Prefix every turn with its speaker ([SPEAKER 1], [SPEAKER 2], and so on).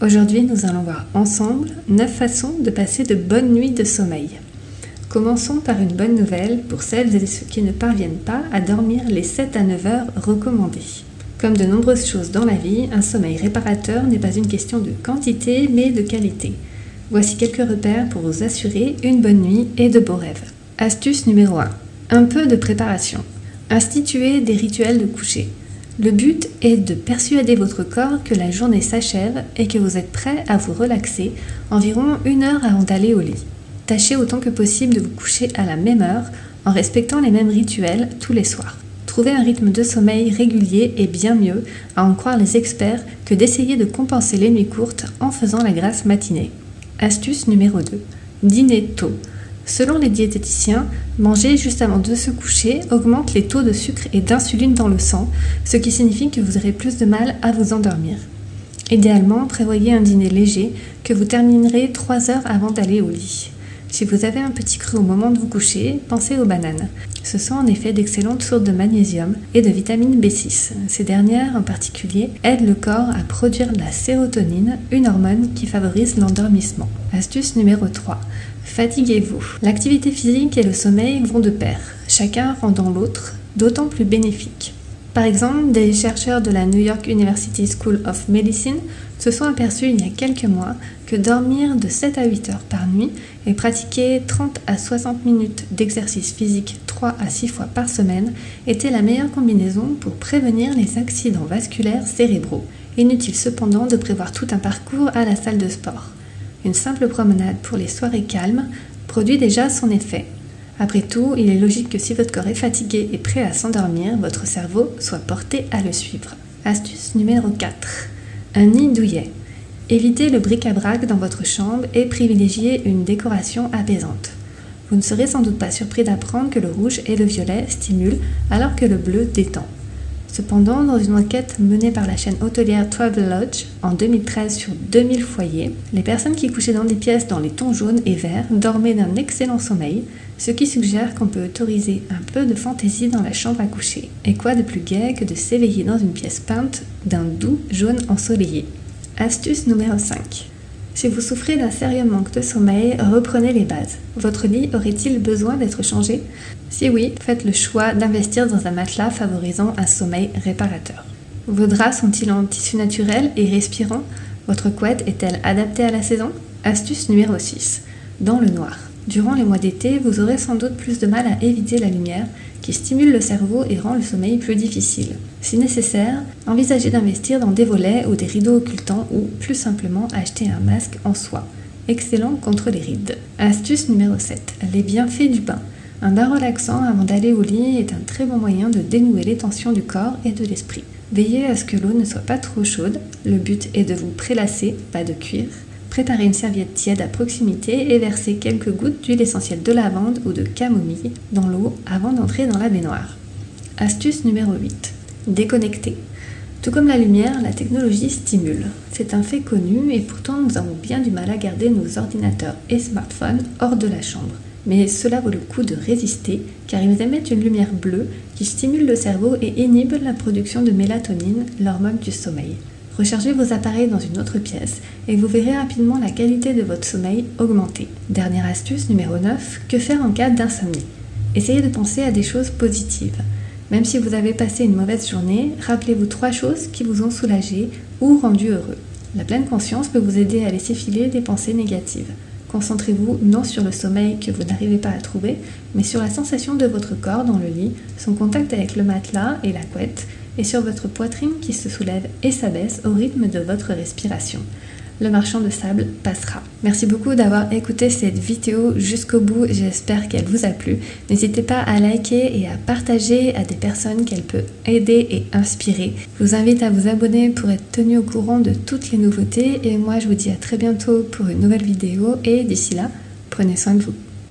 [SPEAKER 1] Aujourd'hui, nous allons voir ensemble 9 façons de passer de bonnes nuits de sommeil. Commençons par une bonne nouvelle pour celles et ceux qui ne parviennent pas à dormir les 7 à 9 heures recommandées. Comme de nombreuses choses dans la vie, un sommeil réparateur n'est pas une question de quantité mais de qualité. Voici quelques repères pour vous assurer une bonne nuit et de beaux rêves. Astuce numéro 1. Un peu de préparation. Instituez des rituels de coucher. Le but est de persuader votre corps que la journée s'achève et que vous êtes prêt à vous relaxer environ 1 heure avant d'aller au lit. Tâchez autant que possible de vous coucher à la même heure en respectant les mêmes rituels tous les soirs. Trouver un rythme de sommeil régulier est bien mieux, à en croire les experts, que d'essayer de compenser les nuits courtes en faisant la grasse matinée. Astuce numéro 2. Dîner tôt. Selon les diététiciens, manger juste avant de se coucher augmente les taux de sucre et d'insuline dans le sang, ce qui signifie que vous aurez plus de mal à vous endormir. Idéalement, prévoyez un dîner léger que vous terminerez 3 heures avant d'aller au lit. Si vous avez un petit creux au moment de vous coucher, pensez aux bananes. Ce sont en effet d'excellentes sources de magnésium et de vitamine B6. Ces dernières en particulier aident le corps à produire de la sérotonine, une hormone qui favorise l'endormissement. Astuce numéro 3. Fatiguez-vous. L'activité physique et le sommeil vont de pair, chacun rendant l'autre d'autant plus bénéfique. Par exemple, des chercheurs de la New York University School of Medicine se sont aperçus il y a quelques mois que dormir de 7 à 8 heures par nuit et pratiquer 30 à 60 minutes d'exercice physique 3 à 6 fois par semaine était la meilleure combinaison pour prévenir les accidents vasculaires cérébraux. Inutile cependant de prévoir tout un parcours à la salle de sport. Une simple promenade pour les soirées calmes produit déjà son effet. Après tout, il est logique que si votre corps est fatigué et prêt à s'endormir, votre cerveau soit porté à le suivre. Astuce numéro 4. Un nid douillet. Évitez le bric-à-brac dans votre chambre et privilégiez une décoration apaisante. Vous ne serez sans doute pas surpris d'apprendre que le rouge et le violet stimulent alors que le bleu détend. Cependant, dans une enquête menée par la chaîne hôtelière Travelodge en 2013 sur 2000 foyers, les personnes qui couchaient dans des pièces dans les tons jaunes et verts dormaient d'un excellent sommeil, ce qui suggère qu'on peut autoriser un peu de fantaisie dans la chambre à coucher. Et quoi de plus gai que de s'éveiller dans une pièce peinte d'un doux jaune ensoleillé. Astuce numéro 5. Si vous souffrez d'un sérieux manque de sommeil, reprenez les bases. Votre lit aurait-il besoin d'être changé? Si oui, faites le choix d'investir dans un matelas favorisant un sommeil réparateur. Vos draps sont-ils en tissu naturel et respirant? Votre couette est-elle adaptée à la saison? Astuce numéro 6. Dans le noir. Durant les mois d'été, vous aurez sans doute plus de mal à éviter la lumière qui stimule le cerveau et rend le sommeil plus difficile. Si nécessaire, envisagez d'investir dans des volets ou des rideaux occultants ou, plus simplement, acheter un masque en soie. Excellent contre les rides. Astuce numéro 7. Les bienfaits du bain. Un bain relaxant avant d'aller au lit est un très bon moyen de dénouer les tensions du corps et de l'esprit. Veillez à ce que l'eau ne soit pas trop chaude. Le but est de vous prélasser, pas de cuire. Préparez une serviette tiède à proximité et versez quelques gouttes d'huile essentielle de lavande ou de camomille dans l'eau avant d'entrer dans la baignoire. Astuce numéro 8. Déconnecter. Tout comme la lumière, la technologie stimule. C'est un fait connu et pourtant nous avons bien du mal à garder nos ordinateurs et smartphones hors de la chambre. Mais cela vaut le coup de résister car ils émettent une lumière bleue qui stimule le cerveau et inhibe la production de mélatonine, l'hormone du sommeil. Rechargez vos appareils dans une autre pièce et vous verrez rapidement la qualité de votre sommeil augmenter. Dernière astuce numéro 9, que faire en cas d'insomnie? Essayez de penser à des choses positives. Même si vous avez passé une mauvaise journée, rappelez-vous 3 choses qui vous ont soulagé ou rendu heureux. La pleine conscience peut vous aider à laisser filer des pensées négatives. Concentrez-vous non sur le sommeil que vous n'arrivez pas à trouver, mais sur la sensation de votre corps dans le lit, son contact avec le matelas et la couette, et sur votre poitrine qui se soulève et s'abaisse au rythme de votre respiration. Le marchand de sable passera. Merci beaucoup d'avoir écouté cette vidéo jusqu'au bout, j'espère qu'elle vous a plu. N'hésitez pas à liker et à partager à des personnes qu'elle peut aider et inspirer. Je vous invite à vous abonner pour être tenu au courant de toutes les nouveautés et moi je vous dis à très bientôt pour une nouvelle vidéo et d'ici là, prenez soin de vous.